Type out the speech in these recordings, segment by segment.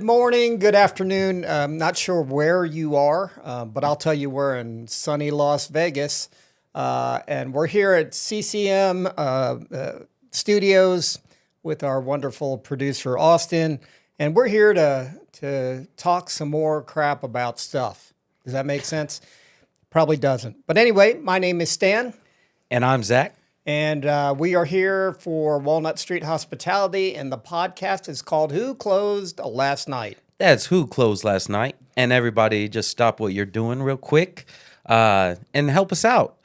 Good morning, good afternoon. Not sure where you are, but I'll tell you we're in sunny Las Vegas. And we're here at CCM Studios with our wonderful producer, Austin. And we're here to talk some more crap about stuff. Does that make sense? Probably doesn't. But anyway, my name is Stan. And I'm Zach. And we are here for Walnut Street Hospitality, and the podcast is called Who Closed Last Night? That's Who Closed Last Night. And everybody just stop what you're doing real quick and help us out.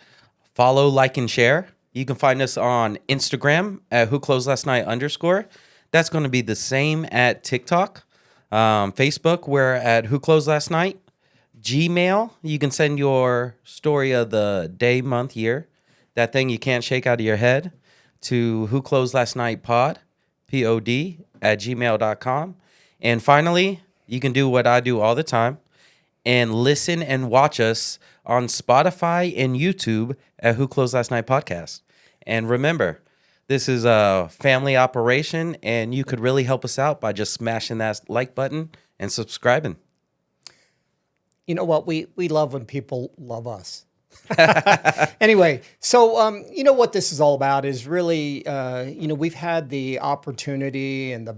Follow, like, and share. You can find us on Instagram at whoclosedlastnight_. That's going to be the same at TikTok. Facebook, we're at Who Closed Last Night. Gmail, you can send your story of the day, month, year. That thing you can't shake out of your head, to whoclosedlastnightpod, P-O-D, at gmail.com. And finally, you can do what I do all the time and listen and watch us on Spotify and YouTube at Who Closed Last Night Podcast. And remember, this is a family operation, and you could really help us out by just smashing that like button and subscribing. You know what? We love when people love us. Anyway, so you know what this is all about is really, we've had the opportunity and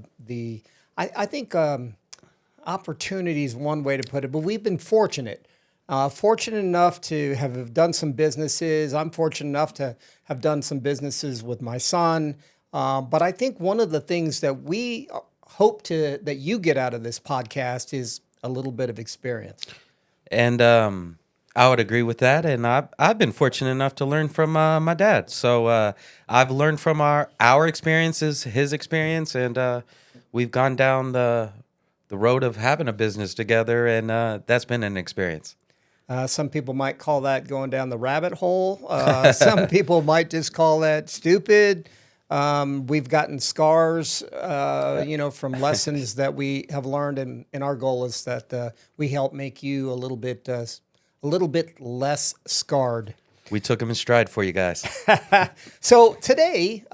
I think opportunity is one way to put it, but we've been fortunate enough to have done some businesses. I'm fortunate enough to have done some businesses with my son. But I think one of the things that we hope that you get out of this podcast is a little bit of experience. And I would agree with that, and I've been fortunate enough to learn from my dad. So I've learned from our experiences, his experience, and we've gone down the road of having a business together, and that's been an experience. Some people might call that going down the rabbit hole. Some people might just call that stupid. We've gotten scars, from lessons that we have learned, and our goal is that we help make you a little bit less scarred. We took them in stride for you guys. So today,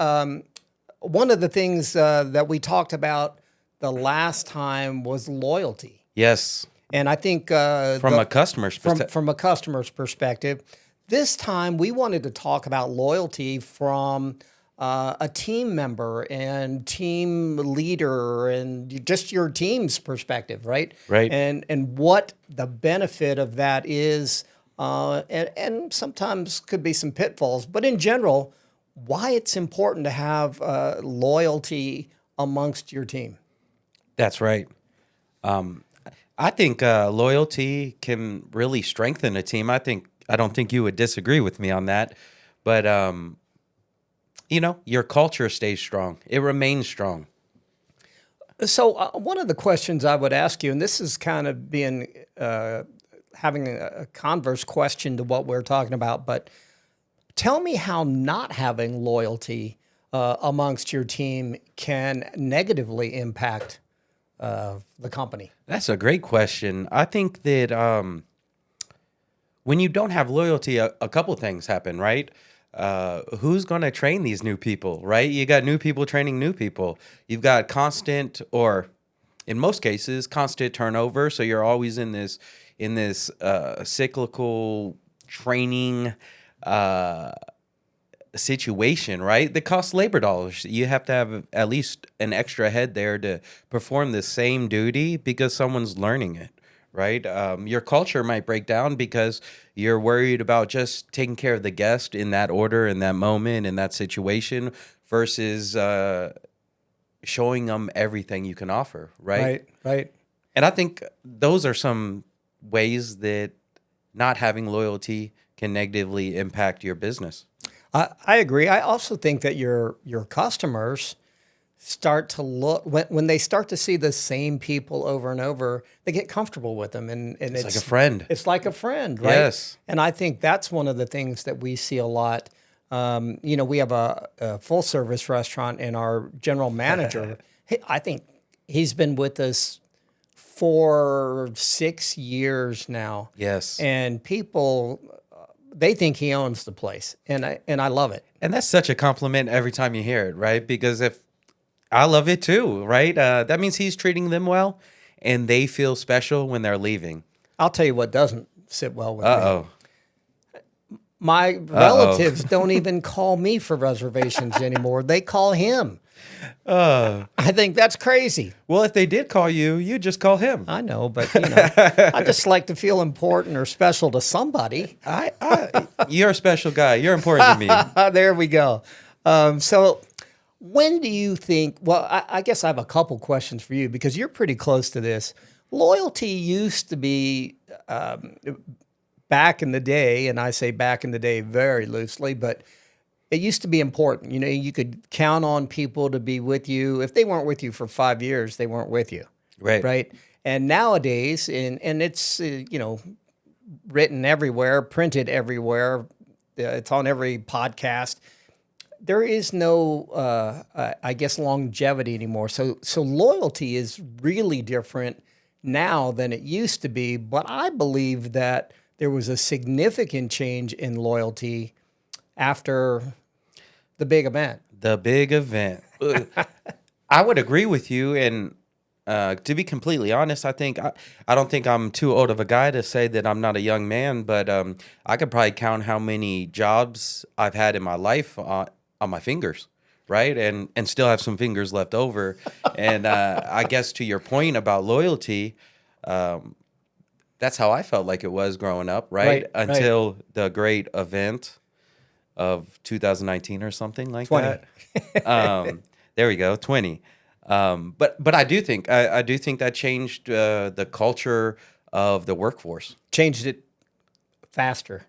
one of the things that we talked about the last time was loyalty. Yes. And I think from a customer's perspective. From a customer's perspective, this time we wanted to talk about loyalty from a team member and team leader and just your team's perspective, right? Right. And what the benefit of that is, and sometimes could be some pitfalls, but in general, why it's important to have loyalty amongst your team. That's right. I think loyalty can really strengthen a team. I don't think you would disagree with me on that, but your culture stays strong. It remains strong. So one of the questions I would ask you, and this is kind of being having a converse question to what we're talking about, but tell me how not having loyalty amongst your team can negatively impact the company. That's a great question. I think that when you don't have loyalty, a couple things happen, right? Who's going to train these new people, right? You got new people training new people. You've got constant, or in most cases, constant turnover. So you're always in this cyclical training situation, right? That costs labor dollars. You have to have at least an extra head there to perform the same duty because someone's learning it. Right? Your culture might break down because you're worried about just taking care of the guest in that order, in that moment, in that situation, versus showing them everything you can offer, right? Right. And I think those are some ways that not having loyalty can negatively impact your business. I agree. I also think that your customers start to look when they start to see the same people over and over, they get comfortable with them, and it's like a friend. It's like a friend, right? Yes. And I think that's one of the things that we see a lot. We have a full service restaurant, and our general manager, I think he's been with us for 6 years now. Yes. And people, they think he owns the place, and I love it. And that's such a compliment every time you hear it, right? Because if I love it too, right? That means he's treating them well. and they feel special when they're leaving. I'll tell you what doesn't sit well with me. Uh-oh. My relatives don't even call me for reservations anymore. They call him. I think that's crazy. Well, if they did call you, you just call him. I know, but I just like to feel important or special to somebody. You're a special guy. You're important to me. There we go. So when do you think, well, I guess I have a couple questions for you because you're pretty close to this. Loyalty used to be back in the day, and I say back in the day very loosely, but it used to be important. You could count on people to be with you. If they weren't with you for 5 years, they weren't with you. Right. And nowadays, and it's, written everywhere, printed everywhere. It's on every podcast. There is no, I guess, longevity anymore. So loyalty is really different now than it used to be. But I believe that there was a significant change in loyalty after the big event. The big event. I would agree with you. And to be completely honest, I don't think I'm too old of a guy to say that I'm not a young man, but I could probably count how many jobs I've had in my life on my fingers, right? And still have some fingers left over. And I guess to your point about loyalty, that's how I felt like it was growing up, right? Until the great event of 2019 or something like 20. that. There we go, 20. But I do think that changed the culture of the workforce. Changed it faster,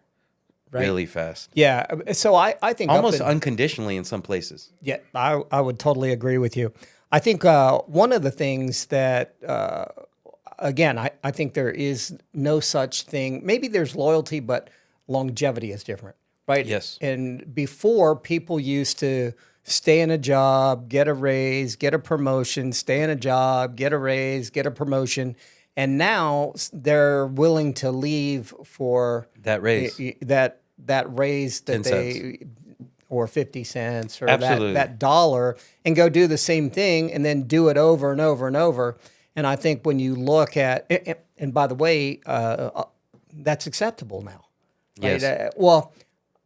right? Really fast. Yeah. So I think almost unconditionally in some places. Yeah, I would totally agree with you. I think one of the things that, again, I think there is no such thing. Maybe there's loyalty, but longevity is different, right? Yes. And before, people used to stay in a job, get a raise, get a promotion, stay in a job, get a raise, get a promotion. And now they're willing to leave for that raise, that raise that 10 cents. Or 50 cents or Absolutely. that dollar, and go do the same thing and then do it over and over and over. And I think when you look at, and by the way, that's acceptable now. Right? Yes. Well,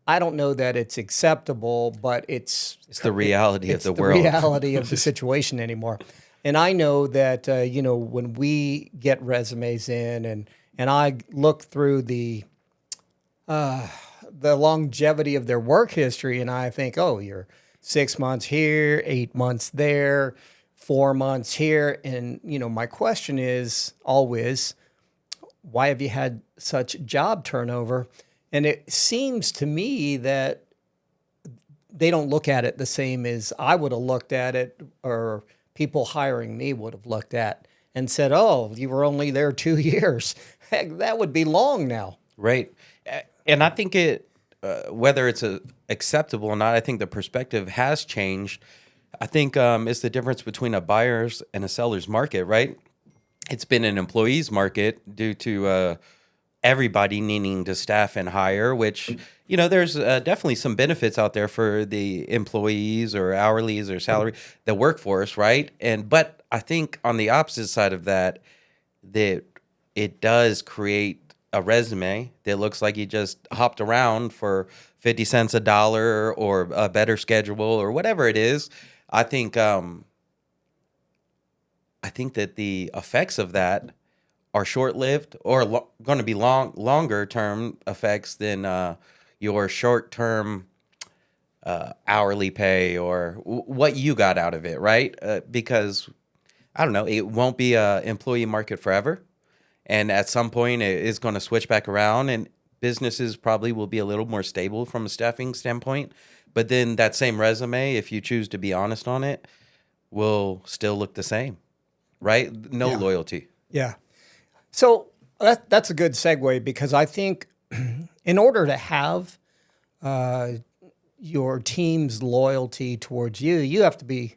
I don't know that it's acceptable, but it's the reality of the world. It's the reality of the situation anymore. And I know that, when we get resumes in and I look through the longevity of their work history, and I think, oh, you're 6 months here, 8 months there, 4 months here. And, my question is always, why have you had such job turnover? And it seems to me that they don't look at it the same as I would have looked at it, or people hiring me would have looked at and said, oh, you were only there 2 years. Heck, that would be long now. Right. And I think whether it's acceptable or not, I think the perspective has changed. I think it's the difference between a buyer's and a seller's market, right? It's been an employee's market due to everybody needing to staff and hire, which, there's definitely some benefits out there for the employees or hourlies or salary, the workforce, right? But I think on the opposite side of that it does create a resume that looks like you just hopped around for 50 cents a dollar or a better schedule or whatever it is. I think that the effects of that are short-lived or going to be longer-term effects than your short-term hourly pay or what you got out of it, right? Because, I don't know, it won't be an employee market forever. And at some point, it is going to switch back around, and businesses probably will be a little more stable from a staffing standpoint. But then that same resume, if you choose to be honest on it, will still look the same, right? No loyalty. Yeah. So that's a good segue, because I think in order to have your team's loyalty towards you, you have to be,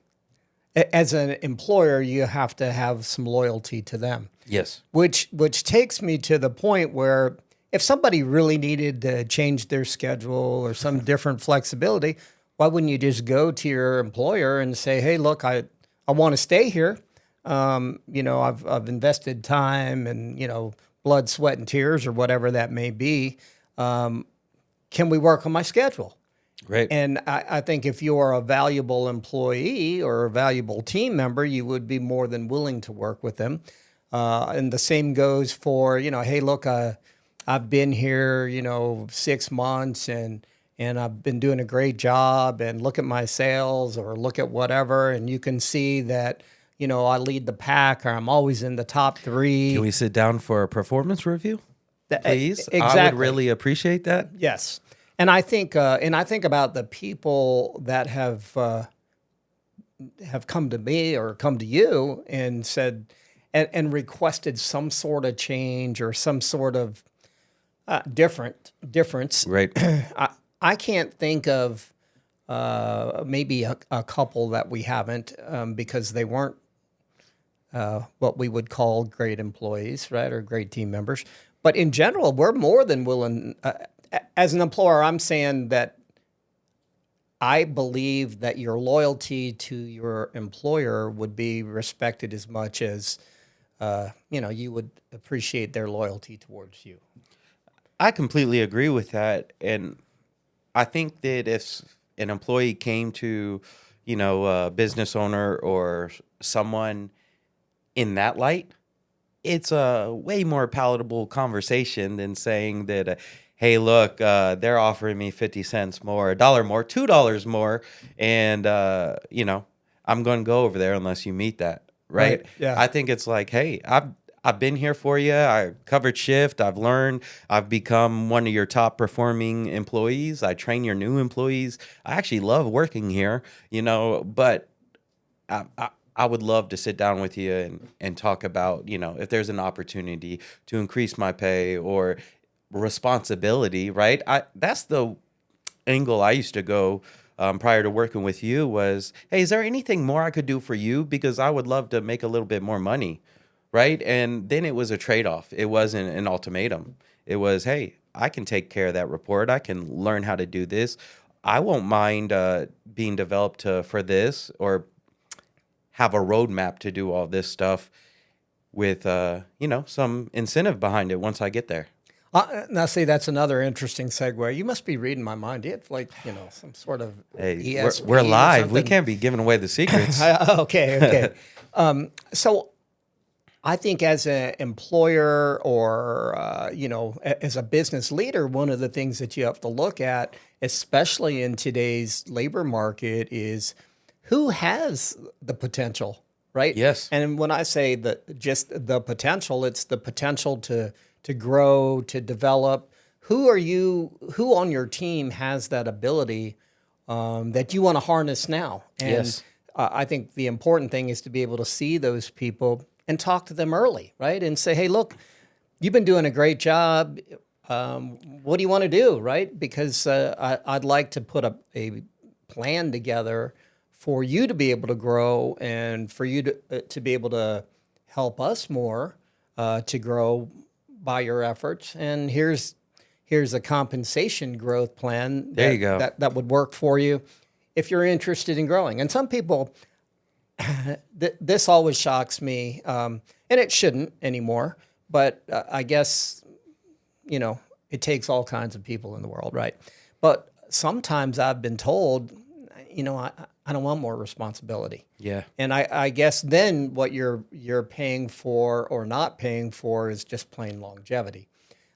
as an employer, you have to have some loyalty to them. Yes. Which takes me to the point where if somebody really needed to change their schedule or some different flexibility, why wouldn't you just go to your employer and say, hey, look, I want to stay here. I've invested time and, blood, sweat, and tears or whatever that may be. Can we work on my schedule? Great. And I think if you're a valuable employee or a valuable team member, you would be more than willing to work with them. And the same goes for, hey, look, I've been here, 6 months and I've been doing a great job, and look at my sales or look at whatever. And you can see that, I lead the pack, or I'm always in the top 3. Can we sit down for a performance review, please? Exactly. I would really appreciate that. Yes. And I think about the people that have come to me or come to you and said, and requested some sort of change or some sort of difference. Right. I can't think of maybe a couple that we haven't, because they weren't what we would call great employees, right, or great team members. But in general, we're more than willing. As an employer, I'm saying that I believe that your loyalty to your employer would be respected as much as you would appreciate their loyalty towards you. I completely agree with that. And I think that if an employee came to, a business owner or someone in that light, it's a way more palatable conversation than saying that, hey, look, they're offering me 50 cents more, $1 more, $2 more. And, I'm going to go over there unless you meet that. Right? Yeah. I think it's like, hey, I've been here for you. I covered shift. I've learned. I've become one of your top performing employees. I train your new employees. I actually love working here, but I would love to sit down with you and talk about, if there's an opportunity to increase my pay or responsibility, right? That's the angle I used to go prior to working with you was, hey, is there anything more I could do for you? Because I would love to make a little bit more money. Right. And then it was a trade-off. It wasn't an ultimatum. It was, hey, I can take care of that report. I can learn how to do this. I won't mind being developed for this, or have a roadmap to do all this stuff with, some incentive behind it once I get there. Now, see, that's another interesting segue. You must be reading my mind. You have some sort of Hey, ESP we're or live. We something. can't be giving away the secrets. Okay. So I think as an employer or, as a business leader, one of the things that you have to look at, especially in today's labor market, is who has the potential, right? Yes. And when I say just the potential, it's the potential to grow, to develop. Who on your team has that ability that you want to harness now? And Yes. I think the important thing is to be able to see those people and talk to them early, right? And say, hey, look, you've been doing a great job. What do you want to do, right? Because I'd like to put a plan together for you to be able to grow and for you to be able to help us more to grow by your efforts. And here's a compensation growth plan There you go. that would work for you if you're interested in growing. And some people, this always shocks me, and it shouldn't anymore, but I guess, it takes all kinds of people in the world, right? But sometimes I've been told, I don't want more responsibility. Yeah. And I guess then what you're paying for or not paying for is just plain longevity,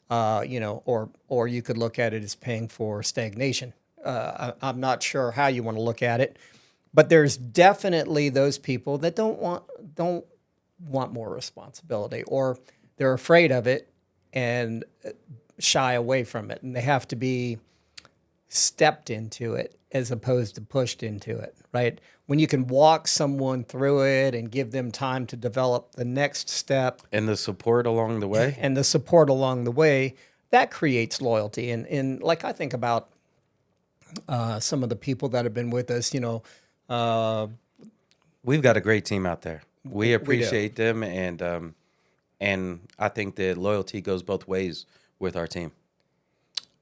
or you could look at it as paying for stagnation. I'm not sure how you want to look at it, but there's definitely those people that don't want more responsibility, or they're afraid of it and shy away from it, and they have to be stepped into it as opposed to pushed into it, right? When you can walk someone through it and give them time to develop the next step And the support along the way. that creates loyalty. And like I think about some of the people that have been with us, We've got a great team out there. We do. appreciate them, and I think that loyalty goes both ways with our team.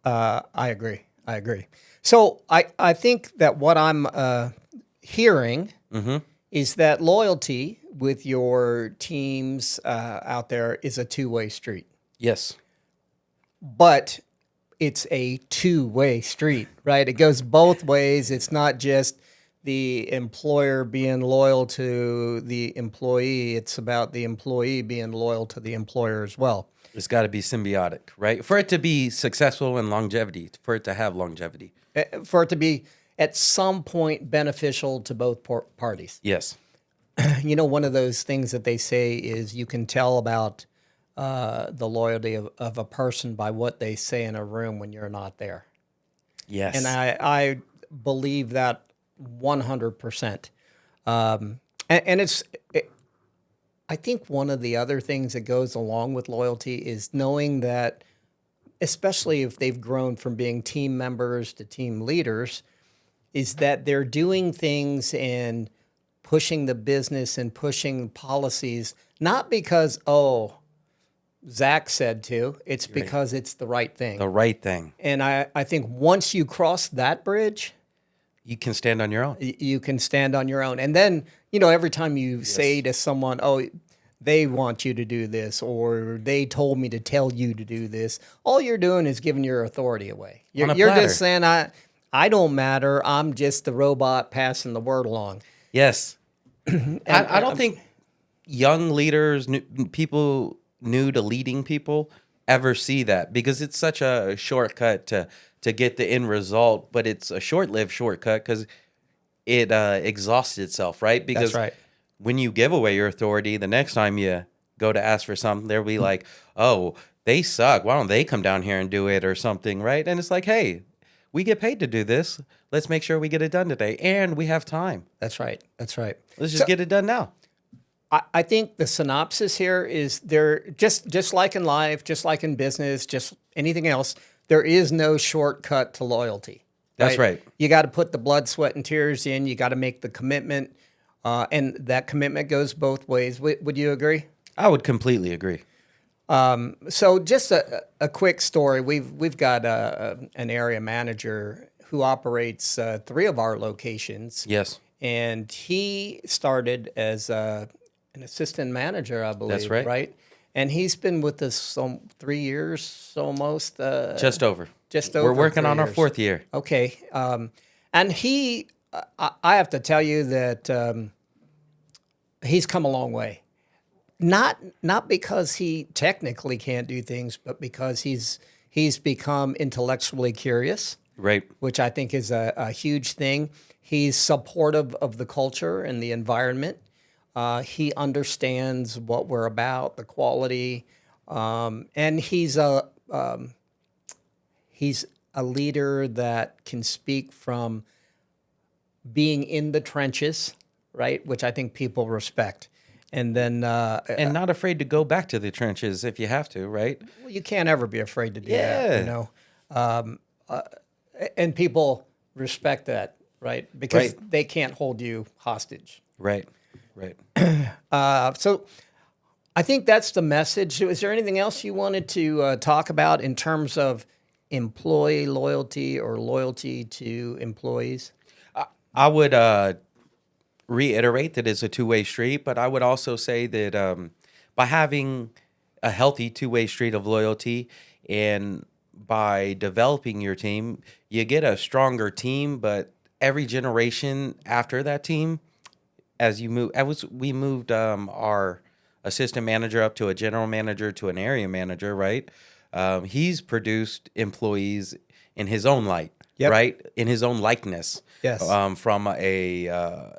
I agree. So I think that what I'm hearing is that loyalty with your teams out there is a two-way street. Yes. But it's a two-way street, right? It goes both ways. It's not just the employer being loyal to the employee. It's about the employee being loyal to the employer as well. It's got to be symbiotic, right? For it to be successful and longevity, for it to have longevity. For it to be at some point beneficial to both parties. Yes. You know, one of those things that they say is you can tell about the loyalty of a person by what they say in a room when you're not there. Yes. And I believe that 100%. And I think one of the other things that goes along with loyalty is knowing that, especially if they've grown from being team members to team leaders, is that they're doing things and pushing the business and pushing policies, not because, oh, Zach said to, it's because it's the right thing. The right thing. And I think once you cross that bridge, you can stand on your own. You can stand on your own. And then, you know, every time you say to someone, oh, they want you to do this, or they told me to tell you to do this, all you're doing is giving your authority away. You're just saying, I don't matter. I'm just the robot passing the word along. Yes. I don't think young leaders, people new to leading people, ever see that, because it's such a shortcut to get the end result, but it's a short-lived shortcut because it exhausts itself, right? Because that's right. When you give away your authority, the next time you go to ask for something, they'll be like, oh, they suck. Why don't they come down here and do it or something, right? And it's like, hey, we get paid to do this. Let's make sure we get it done today. And we have time. That's right. That's right. Let's just get it done now. I think the synopsis here is there, just like in life, just like in business, just anything else, there is no shortcut to loyalty. That's right. You got to put the blood, sweat, and tears in. You got to make the commitment. And that commitment goes both ways. Would you agree? I would completely agree. So just a quick story. We've got an area manager who operates 3 of our locations. Yes. And he started as an assistant manager, I believe. That's right. Right? And he's been with us 3 years almost. Just over. Just over. We're working 3 on our years. 4th year. Okay. And he, I have to tell you that he's come a long way. Not because he technically can't do things, but because he's become intellectually curious. Right. Which I think is a huge thing. He's supportive of the culture and the environment. He understands what we're about, the quality, and he's a leader that can speak from being in the trenches, right? Which I think people respect. And then and not afraid to go back to the trenches if you have to, right? Well, you can't ever be afraid to do that, you know. And people respect that, right? Because they can't hold you hostage. Right, right. So I think that's the message. Is there anything else you wanted to talk about in terms of employee loyalty or loyalty to employees? I would reiterate that it's a two-way street, but I would also say that by having a healthy two-way street of loyalty and by developing your team, you get a stronger team, but every generation after that team, as you move, we moved our assistant manager up to a general manager to an area manager, right? He's produced employees in his own light, right? In his own likeness. Yes. From a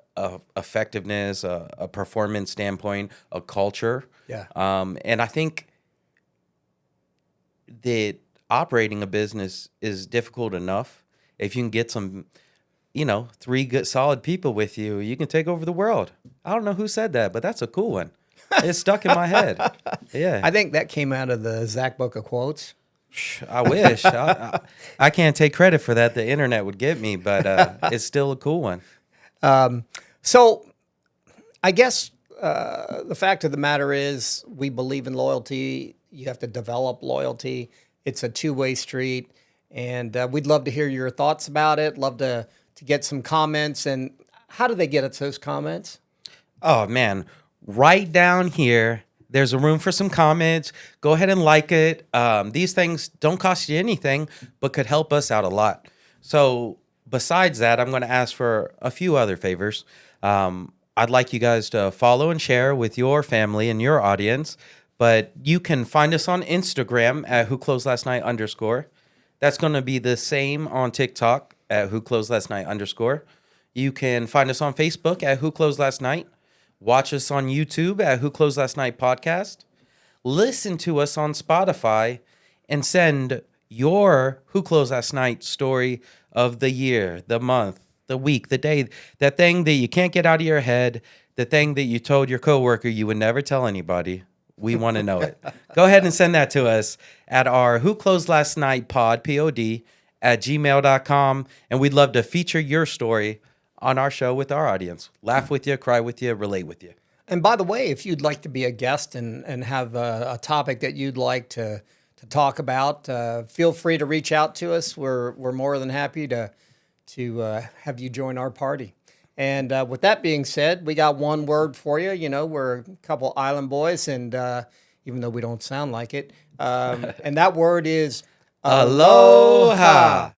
effectiveness, a performance standpoint, a culture. Yeah. And I think that operating a business is difficult enough. If you can get some, 3 good solid people with you, you can take over the world. I don't know who said that, but that's a cool one. It's stuck in my head. Yeah. I think that came out of the Zach Book of Quotes. I wish. I can't take credit for that. The internet would get me, but it's still a cool one. So I guess the fact of the matter is we believe in loyalty. You have to develop loyalty. It's a two-way street. And we'd love to hear your thoughts about it. Love to get some comments. And how do they get us those comments? Oh, man. right down here. There's a room for some comments. Go ahead and like it. These things don't cost you anything, but could help us out a lot. So besides that, I'm going to ask for a few other favors. I'd like you guys to follow and share with your family and your audience. But you can find us on Instagram at whoclosedlastnight_. That's going to be the same on TikTok at whoclosedlastnight_. You can find us on Facebook at Who Closed Last Night. Watch us on YouTube at Who Closed Last Night Podcast. Listen to us on Spotify and send your Who Closed Last Night story of the year, the month, the week, the day, that thing that you can't get out of your head, the thing that you told your coworker you would never tell anybody. We want to know it. Go ahead and send that to us at our Who Closed Last Night Pod, P-O-D, at gmail.com. And we'd love to feature your story on our show with our audience. Laugh with you, cry with you, relate with you. And by the way, if you'd like to be a guest and have a topic that you'd like to talk about, feel free to reach out to us. We're more than happy to have you join our party. And with that being said, we got one word for you. You know, we're a couple island boys, and even though we don't sound like it, and that word is Aloha.